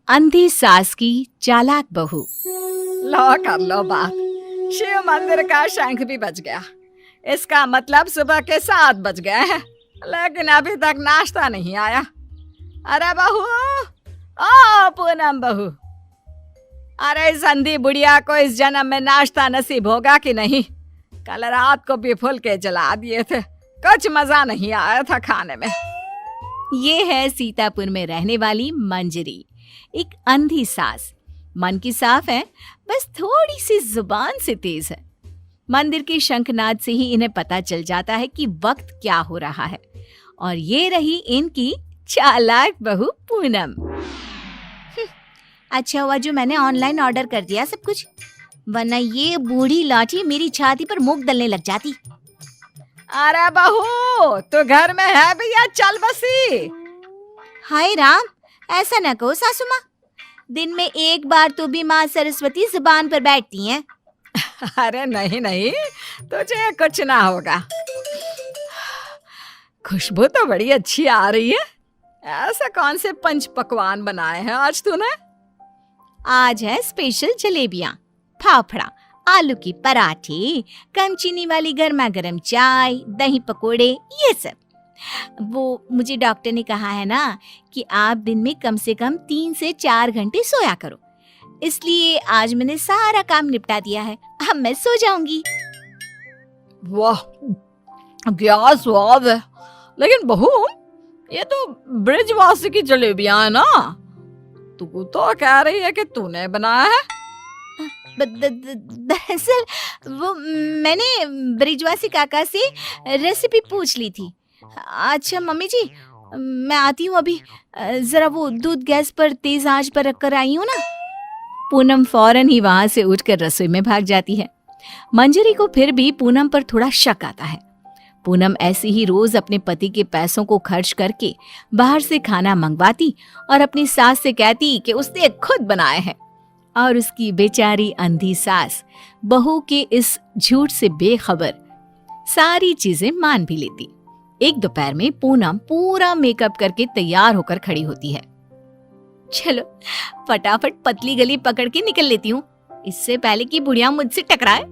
अंधी सास की चालाक बहू। लो कर लो बात। शिव मंदिर का शंख भी बज गया। इसका मतलब सुबह के 7 बज गए हैं, लेकिन अभी तक नाश्ता नहीं आया। अरे बहू, ओ पूनम बहू, अरे इस अंधी बुढ़िया को इस जन्म में नाश्ता नसीब होगा कि नहीं? कल रात को भी फुलके जला दिए थे, कुछ मजा नहीं आया था खाने में। ये है सीतापुर में रहने वाली मंजरी, एक अंधी सास। मन की साफ है, बस थोड़ी सी जुबान से तेज है। मंदिर के शंखनाद से ही इन्हें पता चल जाता है कि वक्त क्या हो रहा है। और ये रही इनकी चालाक बहू पूनम। अच्छा हुआ जो मैंने ऑनलाइन ऑर्डर कर दिया सब कुछ, वरना ये बूढ़ी लाठी मेरी छाती पर मूंग दलने लग जाती। अरे बहू, तू घर में है भैया, चल बसी। हाय राम, ऐसा न कहो सासू माँ, दिन में एक बार तो भी माँ सरस्वती जुबान पर बैठती हैं। अरे नहीं नहीं, तुझे कुछ ना होगा। खुशबू तो बड़ी अच्छी आ रही है। ऐसे कौन से पंच पकवान बनाए हैं आज तूने? आज है स्पेशल जलेबियाँ, फाफड़ा, आलू की पराठे, कम चीनी वाली गर्मा गर्म चाय, दही पकोड़े, ये सब। वो मुझे डॉक्टर ने कहा है ना कि आप दिन में कम से कम 3 से 4 घंटे सोया करो, इसलिए आज मैंने सारा काम निपटा दिया है। अब मैं सो जाऊंगी। वाह, क्या स्वाद है। लेकिन बहू, ये तो ब्रिजवासी की जलेबियां है ना? तू तो कह रही है कि तूने बनाया है। दरअसल वो मैंने ब्रिजवासी काका से रेसिपी पूछ ली थी। अच्छा मम्मी जी, मैं आती हूँ अभी, जरा वो दूध गैस पर तेज आंच पर रखकर आई हूँ ना। पूनम फौरन ही वहां से उठकर रसोई में भाग जाती है। मंजरी को फिर भी पूनम पर थोड़ा शक आता है। पूनम ऐसे ही रोज अपने पति के पैसों को खर्च करके बाहर से खाना मंगवाती और अपनी सास से कहती कि उसने खुद बनाए हैं। और उसकी बेचारी अंधी सास बहू के इस झूठ से बेखबर सारी चीजें मान भी लेती। एक दोपहर में पूनम पूरा मेकअप करके तैयार होकर खड़ी होती है। चलो फटाफट पतली गली पकड़ के निकल लेती हूँ, इससे पहले कि बुढ़िया मुझसे टकराए।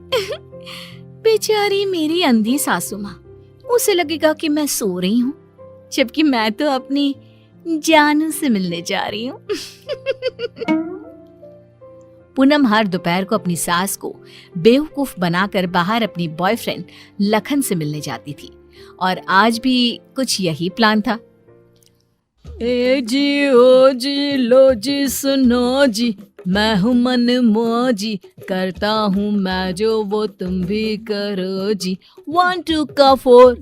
बेचारी मेरी अंधी सासू माँ, उसे लगेगा कि मैं सो रही हूँ, जबकि मैं तो अपनी जानू से मिलने जा रही हूँ। पूनम हर दोपहर को अपनी सास को बेवकूफ बनाकर बाहर अपनी बॉयफ्रेंड लखन से मिलने जाती थी, और आज भी कुछ यही प्लान था। ए जी ओ जी लो जी सुनो जी, मैं हूँ मन मौजी, करता हूँ मैं जो वो तुम भी करो जी। 1 2 का 4,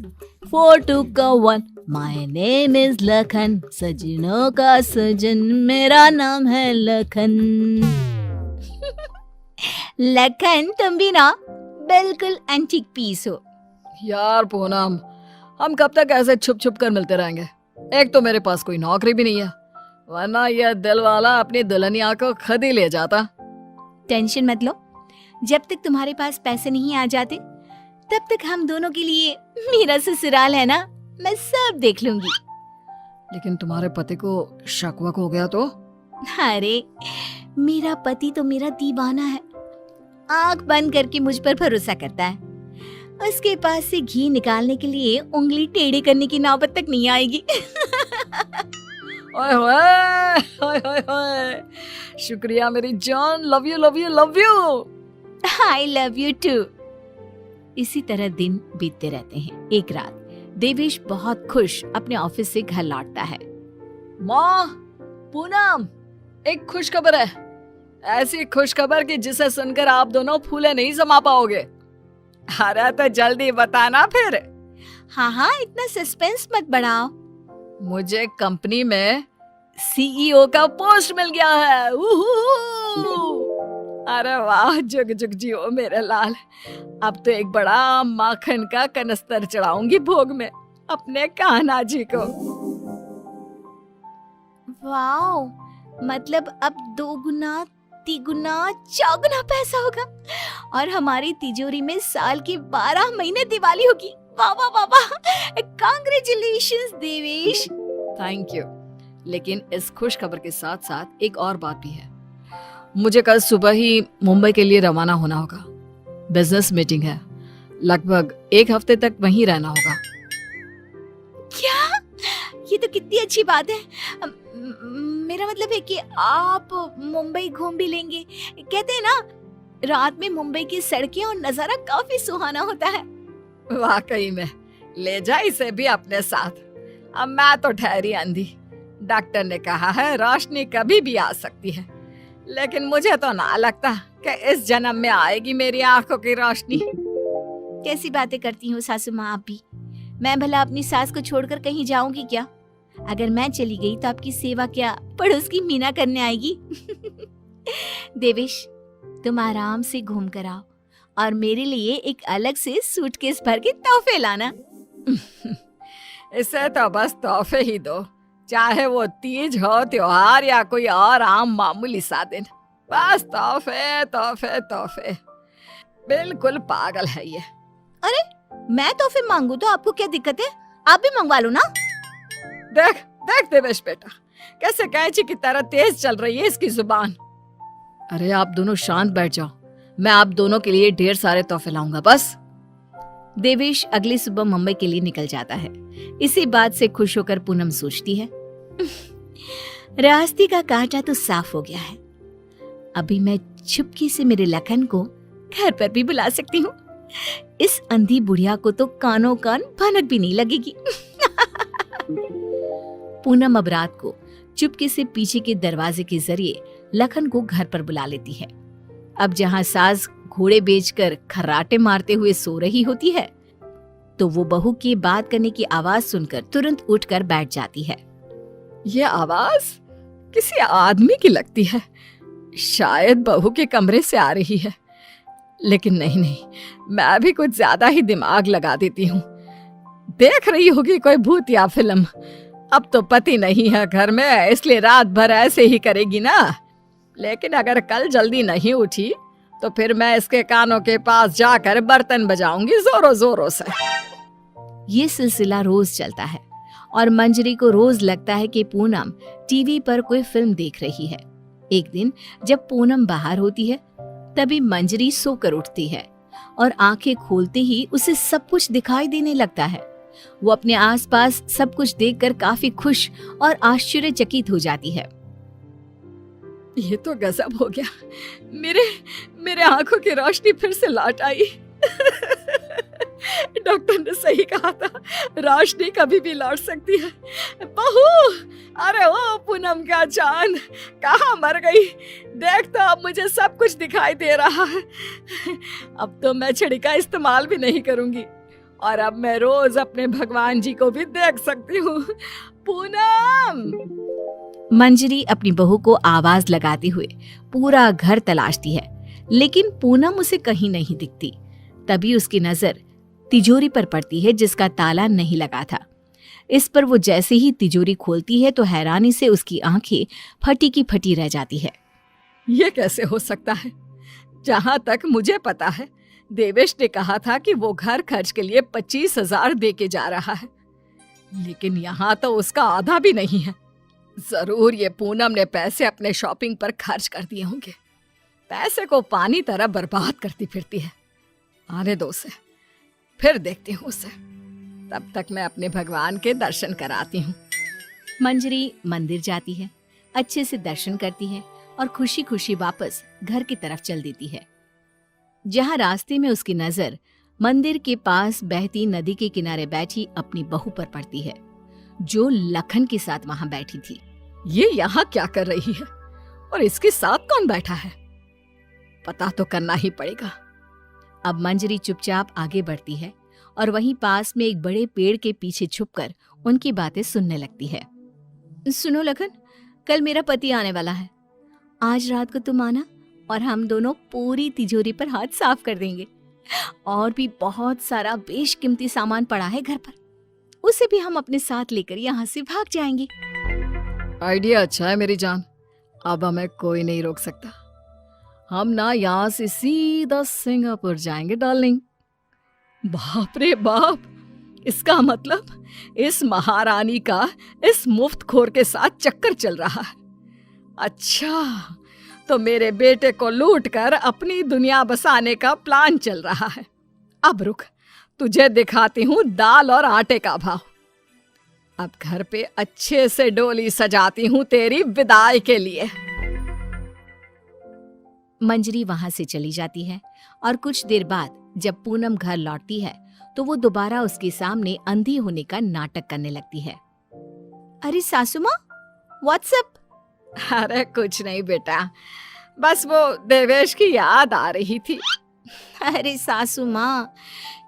4 2 का 1, माय नेम इज लखन, सजनों का सजन मेरा नाम है लखन। लखन, तुम भी ना बिल्कुल एंटीक पीस हो। यार पूनम, हम कब तक ऐसे छुप छुप कर मिलते रहेंगे? एक तो मेरे पास कोई नौकरी भी नहीं है, वरना यह दिल वाला अपनी दुल्हनिया को खुद ही ले जाता। टेंशन मत लो, जब तक तुम्हारे पास पैसे नहीं आ जाते तब तक हम दोनों के लिए मेरा ससुराल है ना, मैं सब देख लूंगी। लेकिन तुम्हारे पति को शक वक हो गया तो? अरे मेरा पति तो मेरा दीवाना है, आंख बंद करके मुझ पर भरोसा करता है। उसके पास से घी निकालने के लिए उंगली टेढ़ी करने की नौबत तक नहीं आएगी। ओए होए, ओए होए होए, शुक्रिया मेरी जान, love you love you love you. I love you too. इसी तरह दिन बीतते रहते हैं। एक रात देवेश बहुत खुश अपने ऑफिस से घर लौटता है। माँ, पूनम, एक खुश खबर है। ऐसी खुश खबर कि जिसे सुनकर आप दोनों फूले नहीं समा पाओगे। अरे तो जल्दी बताना फिर। हाँ हाँ, इतना सस्पेंस मत बढ़ाओ। मुझे कंपनी में सीईओ का पोस्ट मिल गया है। अरे वाह, जुग जुग जियो मेरे लाल। अब तो एक बड़ा माखन का कनस्तर चढ़ाऊंगी भोग में अपने कान्हा जी को। वाओ, मतलब अब 2 गुना 3 गुना 4 गुना पैसा होगा और हमारी तिजोरी में साल की 12 महीने दिवाली होगी। वाह वाह वाह वाह, कांग्रेचुलेशंस देवेश। Thank you. लेकिन इस खुश खबर के साथ साथ एक और बात भी है। मुझे कल सुबह ही मुंबई के लिए रवाना होना होगा। बिजनेस मीटिंग है, लगभग 1 हफ्ते तक वहीं रहना होगा। क्या? ये तो कितनी अच्छी बात है। मेरा मतलब है कि आप मुंबई घूम भी लेंगे। कहते हैं ना, रात में मुंबई की सड़कें और नजारा काफी सुहाना होता है। वाकई में, ले जा इसे भी अपने साथ। अब मैं तो ठहरी अंधी। डॉक्टर ने कहा है रोशनी कभी भी आ सकती है, लेकिन मुझे तो ना लगता कि इस जन्म में आएगी मेरी आंखों की रोशनी। कैसी बातें करती हूँ सासू माँ आप भी। मैं भला अपनी सास को छोड़कर कहीं जाऊंगी क्या? अगर मैं चली गई तो आपकी सेवा क्या पड़ोस की मीना करने आएगी? देवेश, तुम आराम से घूम कर आओ और मेरे लिए एक अलग से सूटकेस भर के तोहफे लाना। इसे तो बस तोहफे ही दो, चाहे वो तीज हो, त्योहार या कोई और आम मामूली सा दिन। बस तोहफे तोहफे तोहफे। बिल्कुल पागल है ये। अरे, मैं तोहफे मांगू तो आपको क्या दिक्कत है? आप भी मंगवा लो ना। देख देख देवेश बेटा, कैसे कैंची की तरह तेज चल रही है इसकी जुबान। अरे आप दोनों शांत बैठ जाओ, मैं आप दोनों के लिए ढेर सारे तोहफे लाऊंगा बस। देवेश अगली सुबह मुंबई के लिए निकल जाता है। इसी बात से खुश होकर पूनम सोचती है, रास्ते का कांटा तो साफ हो गया है। अभी मैं चुपके से मेरे लखन को घर पर भी बुला सकती हूँ। इस अंधी बुढ़िया को तो कानों कान भनक भी नहीं लगेगी। पूनम अब रात को चुपके से पीछे के दरवाजे के जरिए लखन को घर पर बुला लेती है। अब जहाँ सास घोड़े बेचकर खर्राटे मारते हुए सो रही होती है, तो वो बहू की बात करने की आवाज सुनकर तुरंत उठकर बैठ जाती है। ये आवाज किसी आदमी की लगती है, शायद बहू के कमरे से आ रही है। लेकिन नहीं नहीं, मैं भी कुछ ज्यादा ही दिमाग लगा देती हूँ। देख रही होगी कोई भूत या फिल्म। अब तो पति नहीं है घर में, इसलिए रात भर ऐसे ही करेगी ना। लेकिन अगर कल जल्दी नहीं उठी तो फिर मैं इसके कानों के पास जाकर बर्तन बजाऊंगी जोरों जोरों से। ये सिलसिला रोज चलता है और मंजरी को रोज लगता है कि पूनम टीवी पर कोई फिल्म देख रही है। एक दिन जब पूनम बाहर होती है, तभी मंजरी सोकर उठती है और आंखें खोलते ही उसे सब कुछ दिखाई देने लगता है। वो अपने आसपास सब कुछ देखकर काफी खुश और आश्चर्यचकित हो जाती है। ये तो गजब हो गया, मेरे आंखों की रोशनी फिर से लौट आई। डॉक्टर ने सही कहा था, रोशनी कभी भी लौट सकती है। बहू, अरे ओ पूनम का चांद, कहाँ मर गई? देख तो अब मुझे सब कुछ दिखाई दे रहा है। अब तो मैं छड़ी का इस्तेमाल भी नहीं करूंगी और अब मैं रोज अपने भगवान जी को भी देख सकती हूँ। पूनम! मंजरी अपनी बहू को आवाज लगाते हुए पूरा घर तलाशती है, लेकिन पूनम उसे कहीं नहीं दिखती। तभी उसकी नजर तिजोरी पर पड़ती है जिसका ताला नहीं लगा था। इस पर वो जैसे ही तिजोरी खोलती है तो हैरानी से उसकी आंखें फटी की फटी रह जाती है। ये कैसे हो सकता है? जहां तक मुझे पता है, देवेश ने कहा था कि वो घर खर्च के लिए 25,000 दे के जा रहा है, लेकिन यहाँ तो उसका आधा भी नहीं है। जरूर ये पूनम ने पैसे अपने शॉपिंग पर खर्च कर दिए होंगे। पैसे को पानी तरह बर्बाद करती फिरती है। आने दो उसे, फिर देखती हूँ उसे। तब तक मैं अपने भगवान के दर्शन कराती हूँ। मंजरी मंदिर जाती है, अच्छे से दर्शन करती है और खुशी खुशी वापस घर की तरफ चल देती है। जहाँ रास्ते में उसकी नजर मंदिर के पास बहती नदी के किनारे बैठी अपनी बहू पर पड़ती है, जो लखन के साथ वहां बैठी थी। ये यहाँ क्या कर रही है और इसके साथ कौन बैठा है? पता तो करना ही पड़ेगा। अब मंजरी चुपचाप आगे बढ़ती है और वहीं पास में एक बड़े पेड़ के पीछे छुपकर उनकी बातें सुनने लगती है। सुनो लखन, कल मेरा पति आने वाला है। आज रात को तुम आना और हम दोनों पूरी तिजोरी पर हाथ साफ कर देंगे। और भी बहुत सारा बेशकीमती सामान पड़ा है घर पर, उसे भी हम अपने साथ लेकर यहाँ से भाग जाएंगे। आइडिया अच्छा है मेरी जान, अब हमें कोई नहीं रोक सकता। हम ना यहाँ से सीधा सिंगापुर जाएंगे डार्लिंग। बाप रे बाप, इसका मतलब इस महारानी का इस मुफ्तखोर के साथ चक्कर चल रहा है। अच्छा, तो मेरे बेटे को लूट कर अपनी दुनिया बसाने का प्लान चल रहा है। अब रुक, तुझे दिखाती हूँ दाल और आटे का भाव। अब घर पे अच्छे से डोली सजाती हूँ तेरी विदाई के लिए। मंजरी वहां से चली जाती है और कुछ देर बाद जब पूनम घर लौटती है तो वो दोबारा उसके सामने अंधी होने का नाटक करने लगती है। अरे सासू माँ, व्हाट्सएप? अरे कुछ नहीं बेटा, बस वो देवेश की याद आ रही थी। अरे सासू माँ,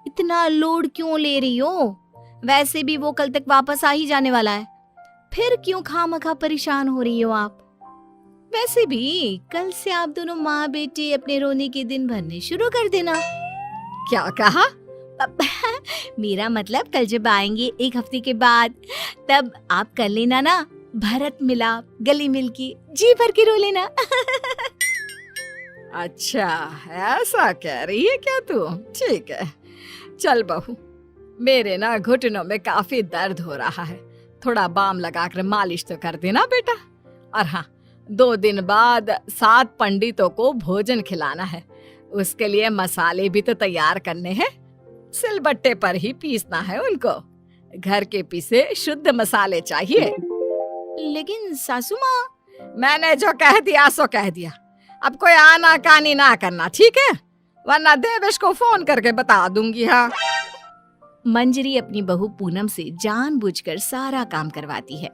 इतना लोड क्यों ले रही हो? वैसे भी वो कल तक वापस आ ही जाने वाला है, फिर क्यों खामखा परेशान हो रही हो आप? वैसे भी कल से आप दोनों माँ बेटे अपने रोने के दिन भरने शुरू कर देना। क्या कहा? मेरा मतलब कल जब आएंगे एक हफ्ते के बाद, तब आप कर लेना ना भरत मिलाप, गली मिलके जी भर के रो लेना। अच्छा, ऐसा कह रही है क्या तू? ठीक है, चल बहू, मेरे ना घुटनों में काफी दर्द हो रहा है, थोड़ा बाम लगाकर मालिश तो कर देना बेटा। और हाँ, 2 दिन बाद 7 पंडितों को भोजन खिलाना है, उसके लिए मसाले भी तो तैयार करने हैं। सिलबट्टे पर ही पीसना है उनको, घर के पिसे शुद्ध मसाले चाहिए। लेकिन सासू माँ, मैंने जो कह दिया सो कह दिया, अब कोई आना कानी ना करना, ठीक है? वरना देवेश को फोन करके बता दूंगी। हाँ, मंजरी अपनी बहू पूनम से जानबूझकर सारा काम करवाती है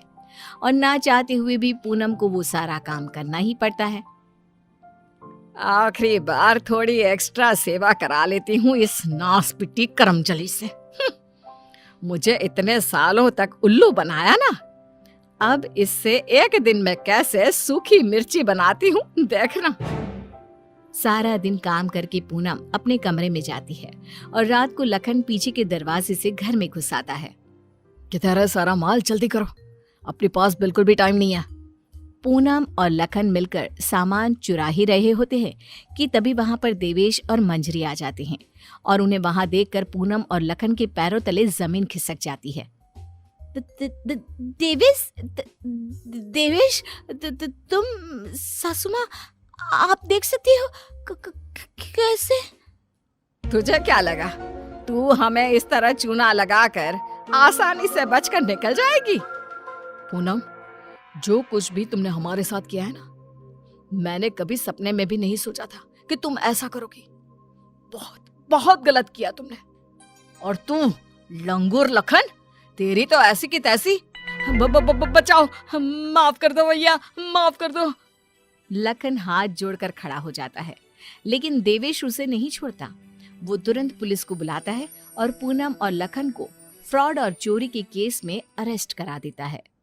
और ना चाहते हुए भी पूनम को वो सारा काम करना ही पड़ता है। आखिरी बार थोड़ी एक्स्ट्रा सेवा करा लेती हूँ इस नासपिटी कर्मचली से। मुझे इतने सालों तक उल्लू बनाया ना, अब इससे एक दिन में कैसे सूखी मिर्ची बनाती हूँ, देखना। सारा दिन काम करके पूनम अपने कमरे में जाती है और रात को लखन पीछे के दरवाजे से घर में घुस आता है। किधर है सारा माल? जल्दी करो, अपने पास बिल्कुल भी टाइम नहीं है। पूनम और लखन मिलकर सामान चुरा ही रहे होते हैं कि तभी वहां पर देवेश और मंजरी आ जाते हैं और उन्हें वहां देखकर पूनम और लखन के पैरों तले जमीन खिसक जाती है। देवेश, देवेश, तुम? सासू माँ, आप देख सकती हो? कैसे? तुझे क्या लगा तू हमें इस तरह चूना लगाकर आसानी से बचकर निकल जाएगी? पूनम, जो कुछ भी तुमने हमारे साथ किया है ना, मैंने कभी सपने में भी नहीं सोचा था कि तुम ऐसा करोगी। बहुत बहुत गलत किया तुमने। और तू लंगूर लखन, तेरी तो ऐसी की तैसी। बचाओ, माफ कर दो भैया, माफ कर दो। लखन हाथ जोड़कर खड़ा हो जाता है, लेकिन देवेश उसे नहीं छोड़ता। वो तुरंत पुलिस को बुलाता है और पूनम और लखन को फ्रॉड और चोरी के केस में अरेस्ट करा देता है।